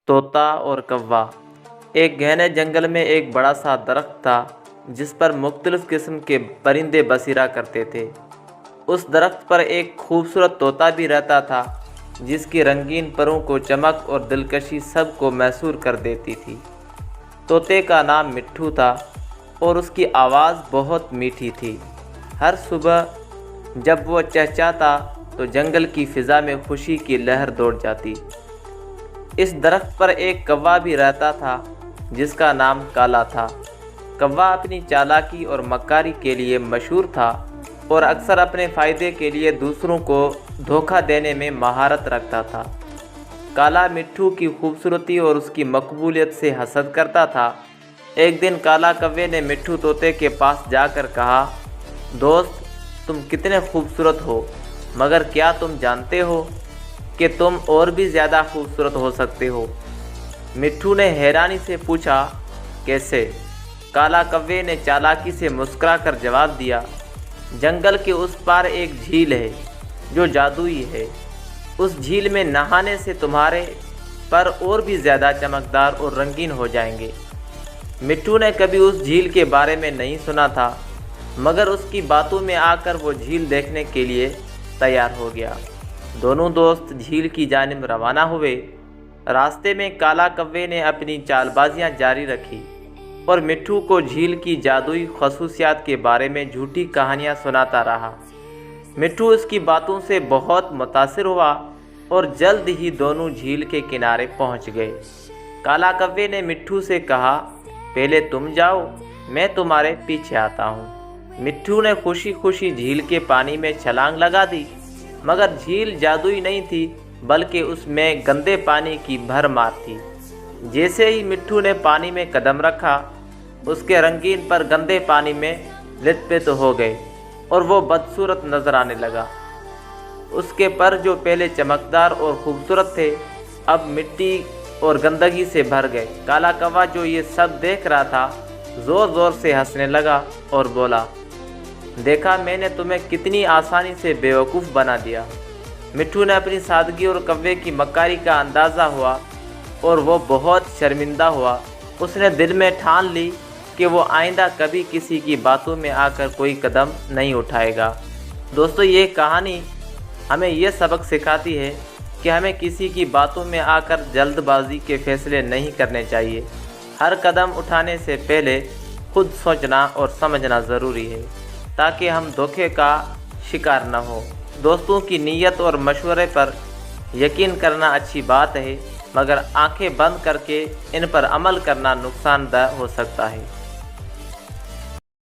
طوطا اور کوا۔ ایک گہنے جنگل میں ایک بڑا سا درخت تھا جس پر مختلف قسم کے پرندے بسیرا کرتے تھے۔ اس درخت پر ایک خوبصورت طوطا بھی رہتا تھا جس کی رنگین پروں کو چمک اور دلکشی سب کو محصور کر دیتی تھی۔ طوطے کا نام مٹھو تھا اور اس کی آواز بہت میٹھی تھی۔ ہر صبح جب وہ چہچہاتا تو جنگل کی فضا میں خوشی کی لہر دوڑ جاتی۔ اس درخت پر ایک کوا بھی رہتا تھا جس کا نام کالا تھا۔ کوا اپنی چالاکی اور مکاری کے لیے مشہور تھا اور اکثر اپنے فائدے کے لیے دوسروں کو دھوکہ دینے میں مہارت رکھتا تھا۔ کالا مٹھو کی خوبصورتی اور اس کی مقبولیت سے حسد کرتا تھا۔ ایک دن کالا کوے نے مٹھو طوطے کے پاس جا کر کہا، دوست، تم کتنے خوبصورت ہو، مگر کیا تم جانتے ہو کہ تم اور بھی زیادہ خوبصورت ہو سکتے ہو؟ مٹھو نے حیرانی سے پوچھا، کیسے؟ کالا کوے نے چالاکی سے مسکرا کر جواب دیا، جنگل کے اس پار ایک جھیل ہے جو جادوئی ہے۔ اس جھیل میں نہانے سے تمہارے پر اور بھی زیادہ چمکدار اور رنگین ہو جائیں گے۔ مٹھو نے کبھی اس جھیل کے بارے میں نہیں سنا تھا، مگر اس کی باتوں میں آ کر وہ جھیل دیکھنے کے لیے تیار ہو گیا۔ دونوں دوست جھیل کی جانب روانہ ہوئے۔ راستے میں کالا کوے نے اپنی چال بازیاں جاری رکھی اور مٹھو کو جھیل کی جادوئی خصوصیات کے بارے میں جھوٹی کہانیاں سناتا رہا۔ مٹھو اس کی باتوں سے بہت متاثر ہوا اور جلد ہی دونوں جھیل کے کنارے پہنچ گئے۔ کالا کوے نے مٹھو سے کہا، پہلے تم جاؤ، میں تمہارے پیچھے آتا ہوں۔ مٹھو نے خوشی خوشی جھیل کے پانی میں چھلانگ لگا دی، مگر جھیل جادوئی نہیں تھی بلکہ اس میں گندے پانی کی بھرمار تھی۔ جیسے ہی مٹھو نے پانی میں قدم رکھا، اس کے رنگین پر گندے پانی میں لت پت ہو گئے اور وہ بدصورت نظر آنے لگا۔ اس کے پر جو پہلے چمکدار اور خوبصورت تھے، اب مٹی اور گندگی سے بھر گئے۔ کالا کوا جو یہ سب دیکھ رہا تھا، زور زور سے ہنسنے لگا اور بولا، دیکھا میں نے تمہیں کتنی آسانی سے بیوقوف بنا دیا۔ مٹھو نے اپنی سادگی اور کوے کی مکاری کا اندازہ ہوا اور وہ بہت شرمندہ ہوا۔ اس نے دل میں ٹھان لی کہ وہ آئندہ کبھی کسی کی باتوں میں آ کر کوئی قدم نہیں اٹھائے گا۔ دوستو، یہ کہانی ہمیں یہ سبق سکھاتی ہے کہ ہمیں کسی کی باتوں میں آ کر جلد بازی کے فیصلے نہیں کرنے چاہیے۔ ہر قدم اٹھانے سے پہلے خود سوچنا اور سمجھنا ضروری ہے تاکہ ہم دھوکے کا شکار نہ ہوں۔ دوستوں کی نیت اور مشورے پر یقین کرنا اچھی بات ہے، مگر آنکھیں بند کر کے ان پر عمل کرنا نقصان دہ ہو سکتا ہے۔